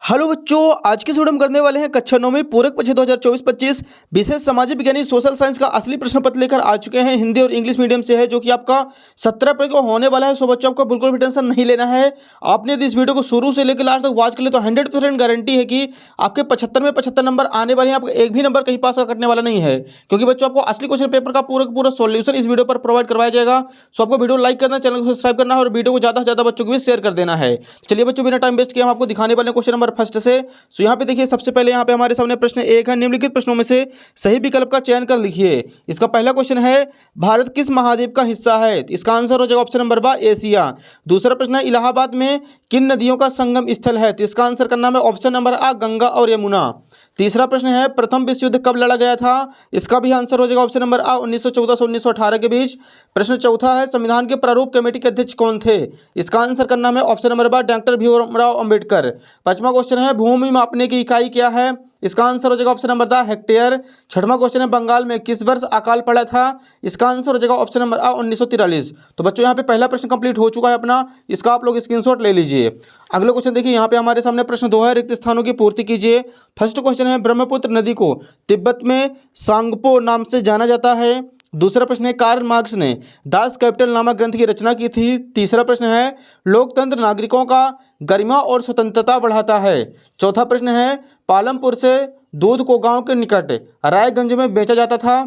Hello बच्चों, आज की वीडियो में करने वाले हैं कक्षा 9 में पूरक परीक्षा 2024-25 विशेष सामाजिक विज्ञान सोशल साइंस का असली प्रश्न पत्र लेकर आ चुके हैं। हिंदी और इंग्लिश मीडियम से है, जो कि आपका 17 अप्रैल को होने वाला है। सो बच्चों, आपको बिल्कुल भी टेंशन नहीं लेना है। आपने यदि इस वीडियो को शुरू से लेकर लास्ट तक वॉच कर ले तो 100% गारंटी है कि आपके 75 में 75 नंबर आने वाले हैं। आपको एक भी नंबर कहीं पास का कटने वाला नहीं है, क्योंकि बच्चों आपको असली क्वेश्चन पेपर का पूरा सोल्यूशन इस वीडियो पर प्रोवाइड करवाया जाएगा। सो आपको वीडियो लाइक करना, चैनल को सब्सक्राइब करना है और वीडियो को ज़्यादा से ज़्यादा बच्चों को भी शेयर कर देना है। चलिए बच्चों, बिना टाइम वेस्ट किए हम आपको दिखाने वाले क्वेश्चन नंबर फर्स्ट से। सो यहाँ पे देखिए, सबसे पहले यहाँ पे हमारे सामने प्रश्न 1 है। निम्नलिखित प्रश्नों में से सही विकल्प का चयन कर लिखिए। इसका पहला क्वेश्चन है, भारत किस महाद्वीप का हिस्सा है? इसका आंसर हो जाएगा ऑप्शन नंबर बा, एशिया। दूसरा प्रश्न है, इलाहाबाद में किन नदियों का संगम स्थल है? तो इसका आंसर करना है ऑप्शन नंबर आ, गंगा और यमुना। तीसरा प्रश्न है, प्रथम विश्व युद्ध कब लड़ा गया था? इसका भी आंसर हो जाएगा ऑप्शन नंबर आ, 1914 से 1918 के बीच। प्रश्न चौथा है, संविधान के प्रारूप कमेटी के अध्यक्ष कौन थे? इसका आंसर करना है ऑप्शन नंबर बा, डॉक्टर भीमराव अंबेडकर। पांचवा क्वेश्चन है, भूमि मापने की इकाई क्या है? इसका आंसर हो जाएगा ऑप्शन नंबर द, हेक्टेयर। छठवां क्वेश्चन है, बंगाल में किस वर्ष अकाल पड़ा था? इसका आंसर हो जाएगा ऑप्शन नंबर आ, 1943। तो बच्चों, यहाँ पे पहला प्रश्न कंप्लीट हो चुका है अपना, इसका आप लोग स्क्रीनशॉट ले लीजिए। अगला क्वेश्चन देखिए, यहाँ पे हमारे सामने प्रश्न 2 है, रिक्त स्थानों की पूर्ति कीजिए। फर्स्ट क्वेश्चन है, ब्रह्मपुत्र नदी को तिब्बत में सांगपो नाम से जाना जाता है। दूसरा प्रश्न है, कार्ल मार्क्स ने दास कैपिटल नामक ग्रंथ की रचना की थी। तीसरा प्रश्न है, लोकतंत्र नागरिकों का गरिमा और स्वतंत्रता बढ़ाता है। चौथा प्रश्न है, पालमपुर से दूध को गांव के निकट रायगंज में बेचा जाता था।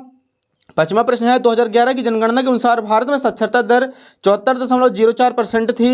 पांचवा प्रश्न है, 2011 की जनगणना के अनुसार भारत में साक्षरता दर 74.04% थी।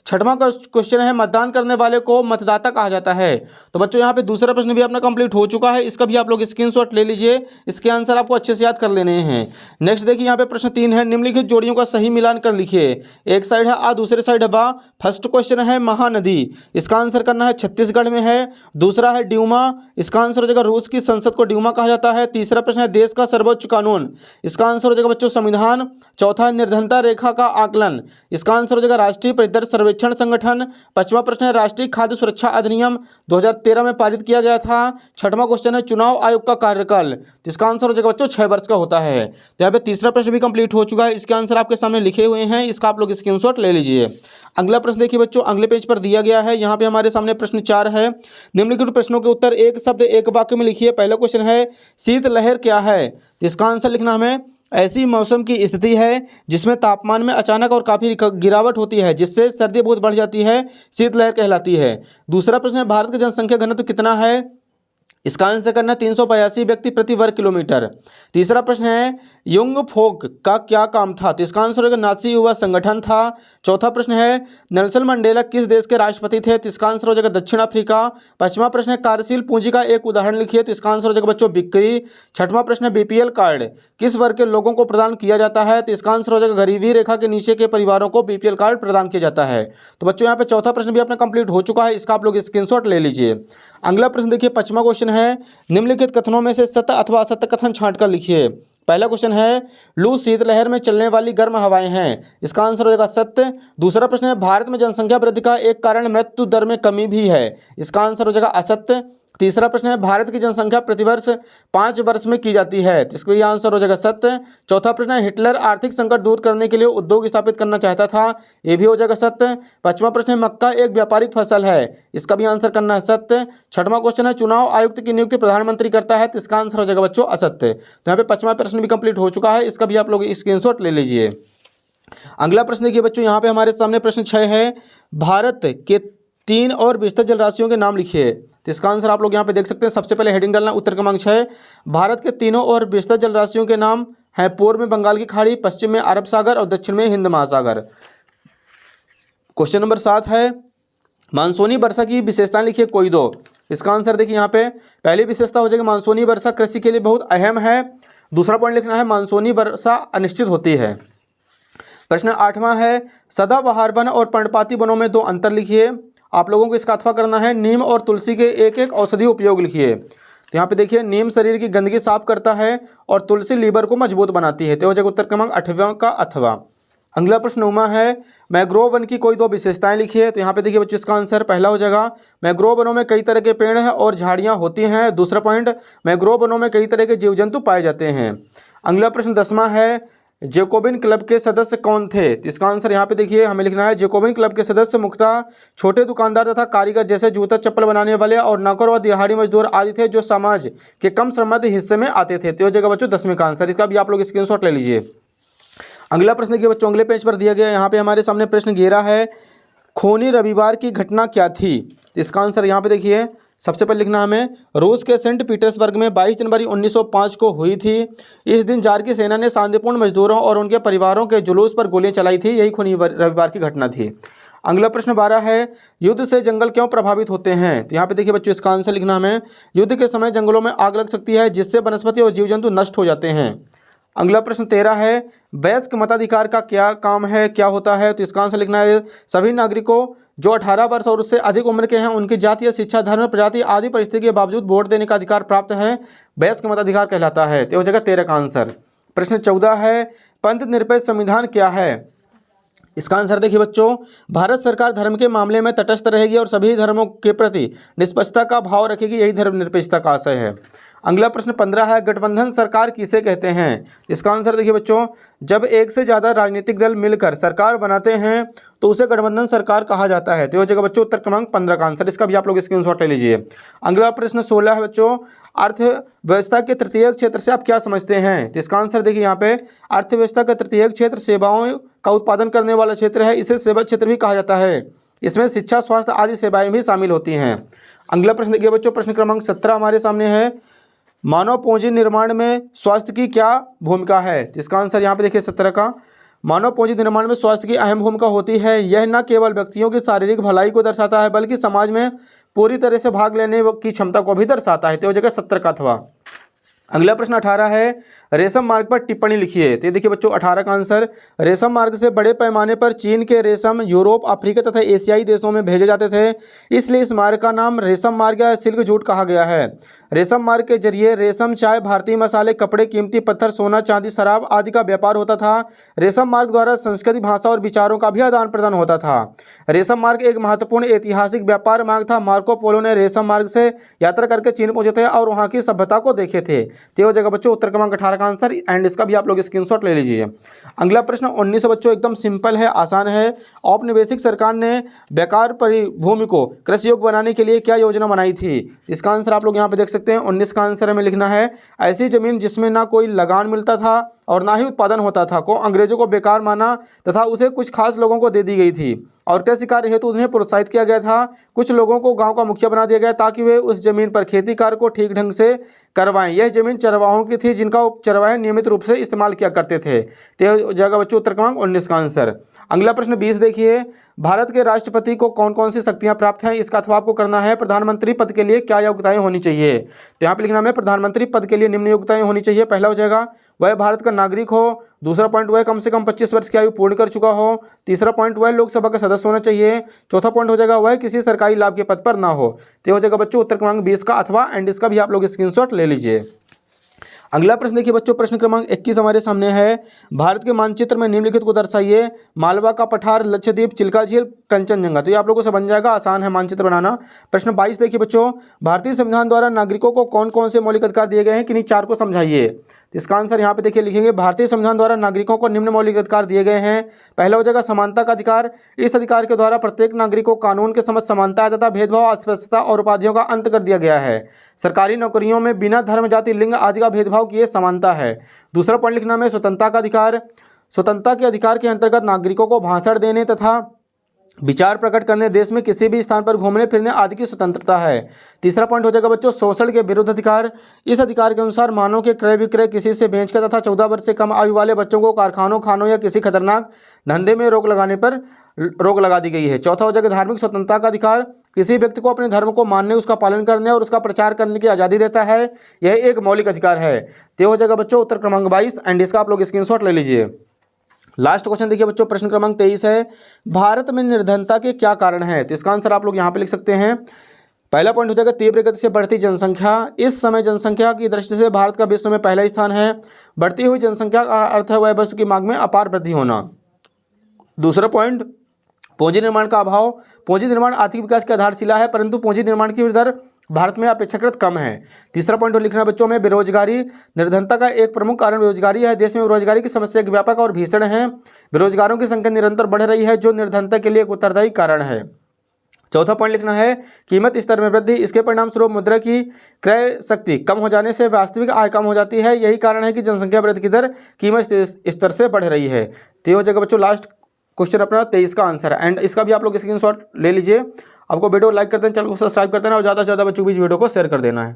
छठवां क्वेश्चन है, मतदान करने वाले को मतदाता कहा जाता है। तो बच्चों, यहाँ पे दूसरा प्रश्न भी अपना कंप्लीट हो चुका है, इसका भी आप लोग स्क्रीनशॉट ले लीजिए। इसके आंसर आपको अच्छे से याद कर लेने हैं। नेक्स्ट देखिए, यहाँ पे प्रश्न 3 है, निम्नलिखित जोड़ियों का सही मिलान कर लिखिए। एक साइड है आ, दूसरे साइड है बा। फर्स्ट क्वेश्चन है, महानदी, इसका आंसर करना है छत्तीसगढ़ में है। दूसरा है ड्यूमा, इसका आंसर हो जाएगा रूस की संसद को ड्यूमा कहा जाता है। तीसरा प्रश्न है, देश का सर्वोच्च कानून, इसका आंसर हो जाएगा बच्चों संविधान। चौथा है, निर्धनता रेखा का आकलन, इसका आंसर हो जाएगा राष्ट्रीय परिदृश्य सर्वेक्षण संगठन। पांचवा प्रश्न है, राष्ट्रीय खाद्य सुरक्षा अधिनियम 2013 में पारित किया गया था। छठवां क्वेश्चन है, चुनाव आयोग का कार्यकाल, इसका आंसर हो जाएगा बच्चों 6 वर्ष का होता है। तो यहाँ पे तीसरा प्रश्न भी कंप्लीट हो चुका है, इसके आंसर आपके सामने लिखे हुए हैं, इसका आप लोग स्क्रीनशॉट ले लीजिए। अगला प्रश्न देखिए बच्चों, अगले पेज पर दिया गया है। यहाँ पे हमारे सामने प्रश्न 4 है। निम्नलिखित प्रश्नों के उत्तर एक शब्द एक वाक्य में लिखिए। पहला क्वेश्चन है, शीतलहर क्या है? इसका आंसर लिखना हमें, ऐसी मौसम की स्थिति है जिसमें तापमान में अचानक और काफ़ी गिरावट होती है, जिससे सर्दी बहुत बढ़ जाती है, शीतलहर कहलाती है। दूसरा प्रश्न है, भारत का जनसंख्या घनत्व कितना है? इसका आंसर करना 382 व्यक्ति प्रति वर्ग किलोमीटर। तीसरा प्रश्न है, युंग फोक का क्या काम था? तो इसका आंसर होगा नाजी युवा संगठन था। चौथा प्रश्न है, नेल्सन मंडेला किस देश के राष्ट्रपति थे? तो इसका आंसर हो जाएगा दक्षिण अफ्रीका। पांचवा प्रश्न है, कार्यशील पूंजी का एक उदाहरण लिखिए। तो इसका आंसर हो जाएगा बच्चों बिक्री। छठवां प्रश्न है, बीपीएल कार्ड किस वर्ग के लोगों को प्रदान किया जाता है? तो इसका आंसर हो जाएगा गरीबी रेखा के नीचे के परिवारों को बीपीएल कार्ड प्रदान किया जाता है। तो बच्चों, यहाँ पे चौथा प्रश्न भी अपना कंप्लीट हो चुका है, इसका आप लोग स्क्रीनशॉट ले लीजिए। अगला प्रश्न देखिए, पांचवा क्वेश्चन है, निम्नलिखित कथनों में से सत्य अथवा असत्य कथन छांटकर लिखिए। पहला क्वेश्चन है, लू शीतलहर में चलने वाली गर्म हवाएं हैं, इसका आंसर हो जाएगा सत्य। दूसरा प्रश्न है, भारत में जनसंख्या वृद्धि का एक कारण मृत्यु दर में कमी भी है, इसका आंसर हो जाएगा असत्य। तीसरा प्रश्न है, भारत की जनसंख्या प्रतिवर्ष 5 वर्ष में की जाती है, तो इसका ये आंसर हो जाएगा सत्य। चौथा प्रश्न है, हिटलर आर्थिक संकट दूर करने के लिए उद्योग स्थापित करना चाहता था, ये भी हो जाएगा सत्य। पांचवा प्रश्न है, मक्का एक व्यापारिक फसल है, इसका भी आंसर करना है सत्य। छठवां क्वेश्चन है, चुनाव आयुक्त की नियुक्ति प्रधानमंत्री करता है, तो इसका आंसर हो जाएगा बच्चों असत्य। तो यहाँ पे पांचवा प्रश्न भी कंप्लीट हो चुका है, इसका भी आप लोग स्क्रीनशॉट ले लीजिए। अगला प्रश्न देखिए बच्चों, यहाँ पे हमारे सामने प्रश्न 6 है, भारत के 3 और विस्तृत जल राशियों के नाम लिखिए। तो इसका आंसर आप लोग यहाँ पे देख सकते हैं। सबसे पहले हेडिंग डालना, उत्तर क्रमांक 6, भारत के 3 और विस्तृत जल राशियों के नाम हैं, पूर्व में बंगाल की खाड़ी, पश्चिम में अरब सागर और दक्षिण में हिंद महासागर। क्वेश्चन नंबर 7 है, मानसूनी वर्षा की विशेषताएं लिखिए कोई दो। इसका आंसर देखिए, यहाँ पे पहली विशेषता हो जाएगी, मानसूनी वर्षा कृषि के लिए बहुत अहम है। दूसरा पॉइंट लिखना है, मानसूनी वर्षा अनिश्चित होती है। प्रश्न 8वां है, सदाबहार वन और पर्णपाती वनों में 2 अंतर लिखिए। आप लोगों को इसका अथवा करना है, नीम और तुलसी के एक एक औषधीय उपयोग लिखिए। तो यहाँ पे देखिए, नीम शरीर की गंदगी साफ करता है और तुलसी लीवर को मजबूत बनाती है। तो हो जाएगा उत्तर क्रमांक 8वां का अथवा। अगला प्रश्न 9वां है, मैंग्रोव वन की कोई 2 विशेषताएं लिखिए। तो यहाँ पे देखिए बच्चों, इसका आंसर पहला हो जाएगा, मैंग्रोव वनों में कई तरह के पेड़ हैं और झाड़ियाँ होती हैं। दूसरा पॉइंट, मैंग्रोव वनों में कई तरह के जीव जंतु पाए जाते हैं। अगला प्रश्न 10वां है, जैकोबिन क्लब के सदस्य कौन थे? तो इसका आंसर यहाँ पे देखिए हमें लिखना है, जैकोबिन क्लब के सदस्य मुख्यतः छोटे दुकानदार तथा कारीगर जैसे जूता चप्पल बनाने वाले और नौकर व दिहाड़ी मजदूर आदि थे जो समाज के कम श्रमसाध्य हिस्से में आते थे। तो ये जगह बच्चों 10वीं का आंसर, इसका भी आप लोग स्क्रीनशॉट ले लीजिए। अगला प्रश्न देखिए बच्चों, अगले पेज पर दिया गया, यहाँ पे हमारे सामने प्रश्न घेरा है, खूनी रविवार की घटना क्या थी? तो इसका आंसर यहाँ पे देखिए सबसे पहले लिखना हमें, रूस के सेंट पीटर्सबर्ग में 22 जनवरी 1905 को हुई थी। इस दिन जार की सेना ने शांतिपूर्ण मजदूरों और उनके परिवारों के जुलूस पर गोलियां चलाई थी। यही खूनी रविवार की घटना थी। अगला प्रश्न 12 है, युद्ध से जंगल क्यों प्रभावित होते हैं? तो यहाँ पे देखिए बच्चों इसका आंसर लिखना हमें, युद्ध के समय जंगलों में आग लग सकती है जिससे वनस्पति और जीव जंतु नष्ट हो जाते हैं। अगला प्रश्न 13 है, वयस्क मताधिकार का क्या काम है, क्या होता है? तो इसका आंसर लिखना है, सभी नागरिकों जो 18 वर्ष और उससे अधिक उम्र के हैं उनकी जाति या शिक्षा, धर्म, प्रजाति आदि परिस्थिति के बावजूद वोट देने का अधिकार प्राप्त है, वयस्क मताधिकार कहलाता है। तो हो जाएगा 13 का आंसर। प्रश्न 14 है, पंथ निरपेक्ष संविधान क्या है? इसका आंसर देखिए बच्चों, भारत सरकार धर्म के मामले में तटस्थ रहेगी और सभी धर्मों के प्रति निष्पक्षता का भाव रखेगी, यही धर्मनिरपेक्षता का आशय है। अगला प्रश्न 15 है, गठबंधन सरकार किसे कहते हैं? इसका आंसर देखिए बच्चों, जब एक से ज़्यादा राजनीतिक दल मिलकर सरकार बनाते हैं तो उसे गठबंधन सरकार कहा जाता है। तो ये जगह बच्चों उत्तर क्रमांक 15 का आंसर, इसका भी आप लोग स्क्रीनशॉट ले लीजिए। अगला प्रश्न 16 है बच्चों, अर्थव्यवस्था के तृतीयक क्षेत्र से आप क्या समझते हैं? तो इसका आंसर देखिए यहाँ पे, अर्थव्यवस्था का तृतीयक क्षेत्र सेवाओं का उत्पादन करने वाला क्षेत्र है, इसे सेवा क्षेत्र भी कहा जाता है। इसमें शिक्षा, स्वास्थ्य आदि सेवाएं भी शामिल होती हैं। अगला प्रश्न देखिए बच्चों, प्रश्न क्रमांक 17 हमारे सामने है, मानव पूंजी निर्माण में स्वास्थ्य की क्या भूमिका है? इसका आंसर यहाँ पे देखिए 17 का, मानव पूंजी निर्माण में स्वास्थ्य की अहम भूमिका होती है। यह न केवल व्यक्तियों की शारीरिक भलाई को दर्शाता है बल्कि समाज में पूरी तरह से भाग लेने की क्षमता को भी दर्शाता है। तो जगह 17 का अथवा। अगला प्रश्न 18 है, रेशम मार्ग पर टिप्पणी लिखिए। तो देखिए बच्चों 18 का आंसर, रेशम मार्ग से बड़े पैमाने पर चीन के रेशम यूरोप, अफ्रीका तथा एशियाई देशों में भेजे जाते थे, इसलिए इस मार्ग का नाम रेशम मार्ग या सिल्क जूट कहा गया है। रेशम मार्ग के जरिए रेशम, चाय, भारतीय मसाले, कपड़े, कीमती पत्थर, सोना, चांदी, शराब आदि का व्यापार होता था। रेशम मार्ग द्वारा संस्कृति, भाषा और विचारों का भी आदान प्रदान होता था। रेशम मार्ग एक महत्वपूर्ण ऐतिहासिक व्यापार मार्ग था। मार्को पोलो ने रेशम मार्ग से यात्रा करके चीन पहुंचे थे और वहां की सभ्यता को देखे थे। तो हो जाएगा बच्चों उत्तर क्रमांक 18 का आंसर, एंड इसका भी आप लोग स्क्रीनशॉट ले लीजिए। अगला प्रश्न 19 बच्चों एकदम सिंपल है, आसान है। औपनिवेशिक सरकार ने बेकार भूमि को कृषि योग्य बनाने के लिए क्या योजना बनाई थी? इसका आंसर आप लोग यहाँ पे देख सकते हैं। 19 का आंसर हमें लिखना है, ऐसी जमीन जिसमें ना कोई लगान मिलता था और ना ही उत्पादन होता था को अंग्रेजों को बेकार माना तथा उसे कुछ खास लोगों को दे दी गई थी और कृषि कार्य हेतु उन्हें प्रोत्साहित किया गया था। कुछ लोगों को गांव का मुखिया बना दिया गया ताकि वे उस जमीन पर खेती कार्य को ठीक ढंग से करवाएं। यह जमीन चरवाहों की थी जिनका चरवाहे नियमित रूप से इस्तेमाल किया करते थे। तो जाएगा बच्चों उत्तर क्रमांक 19 का आंसर। अगला प्रश्न 20 देखिए, भारत के राष्ट्रपति को कौन कौन सी शक्तियां प्राप्त हैं? इसका अथवा आपको करना है, प्रधानमंत्री पद के लिए क्या योग्यताएं होनी चाहिए? तो यहाँ पे लिखना है, प्रधानमंत्री पद के लिए निम्न योग्यताएं होनी चाहिए। पहला हो जाएगा वह भारत का नागरिक हो। दूसरा पॉइंट वह कम से कम 25 वर्ष की आयु पूर्ण कर चुका हो। तीसरा पॉइंट वह लोकसभा का सदस्य होना चाहिए। चौथा पॉइंट हो जाएगा वह किसी सरकारी लाभ के पद पर ना हो। तो हो जाएगा बच्चों उत्तर क्रमांक 20 का अथवा, एंड इसका भी आप लोग स्क्रीनशॉट ले लीजिए। अगला प्रश्न देखिए बच्चों, प्रश्न क्रमांक 21 हमारे सामने है, भारत के मानचित्र में निम्नलिखित को दर्शाइए। मालवा का पठार, लक्षद्वीप, चिल्का झील, कंचनजंगा। तो ये आप लोगों से बन जाएगा, आसान है मानचित्र बनाना। प्रश्न 22 देखिए बच्चों, भारतीय संविधान द्वारा नागरिकों को कौन कौन से मौलिक अधिकार दिए गए हैं, किन्हीं चार को समझाइए। तो इसका आंसर यहाँ पे देखिए लिखेंगे, भारतीय संविधान द्वारा नागरिकों को निम्न मौलिक अधिकार दिए गए हैं। पहला हो जाएगा समानता का अधिकार। इस अधिकार के द्वारा प्रत्येक नागरिक को कानून के समक्ष समानता तथा भेदभाव, अस्पृश्यता और उपाधियों का अंत कर दिया गया है। सरकारी नौकरियों में बिना धर्म, जाति, लिंग आदि का भेदभाव किए समानता है। दूसरा पॉइंट लिखना है स्वतंत्रता का अधिकार। स्वतंत्रता के अधिकार के अंतर्गत नागरिकों को भाषण देने तथा विचार प्रकट करने, देश में किसी भी स्थान पर घूमने फिरने आदि की स्वतंत्रता है। तीसरा पॉइंट हो जाएगा बच्चों शोषण के विरुद्ध अधिकार। इस अधिकार के अनुसार मानव के क्रय विक्रय किसी से बेचकर तथा 14 वर्ष से कम आयु वाले बच्चों को कारखानों, खानों या किसी खतरनाक धंधे में रोक लगाने पर रोक लगा दी गई है। चौथा हो जाएगा धार्मिक स्वतंत्रता का अधिकार। किसी व्यक्ति को अपने धर्म को मानने, उसका पालन करने और उसका प्रचार करने की आज़ादी देता है। यह एक मौलिक अधिकार है। तो हो जाएगा बच्चों उत्तर क्रमांक 22, एंड इसका आप लोग स्क्रीनशॉट ले लीजिए। लास्ट क्वेश्चन देखिए बच्चों, प्रश्न क्रमांक 23 है, भारत में निर्धनता के क्या कारण है? तो इसका आंसर आप लोग यहाँ पे लिख सकते हैं। पहला पॉइंट हो जाएगा तीव्र गति से बढ़ती जनसंख्या। इस समय जनसंख्या की दृष्टि से भारत का विश्व में पहला स्थान है। बढ़ती हुई जनसंख्या का अर्थ है वह वस्तु की मांग में अपार वृद्धि होना। दूसरा पॉइंट पूंजी निर्माण का अभाव। पूंजी निर्माण आर्थिक विकास की आधारशिला है, परंतु पूंजी निर्माण की दर भारत में अपेक्षाकृत कम है। तीसरा पॉइंट लिखना बच्चों में बेरोजगारी। निर्धनता का एक प्रमुख कारण बेरोजगारी है। देश में बेरोजगारी की समस्या एक व्यापक और भीषण है। बेरोजगारों की संख्या निरंतर बढ़ रही है, जो निर्धनता के लिए एक उत्तरदायी कारण है। चौथा पॉइंट लिखना है कीमत स्तर में वृद्धि। इसके परिणाम स्वरूप मुद्रा की क्रय शक्ति कम हो जाने से वास्तविक आय कम हो जाती है। यही कारण है कि जनसंख्या वृद्धि की दर कीमत स्तर से बढ़ रही है। तो ये हो जाएगा बच्चों लास्ट क्वेश्चन अपना 23 का आंसर है। एंड इसका भी आप लोग स्क्रीनशॉट ले लीजिए। आपको वीडियो लाइक कर देना, चैनल को सब्सक्राइब कर देना और ज़्यादा से ज़्यादा बच्चों को इस वीडियो को शेयर कर देना है।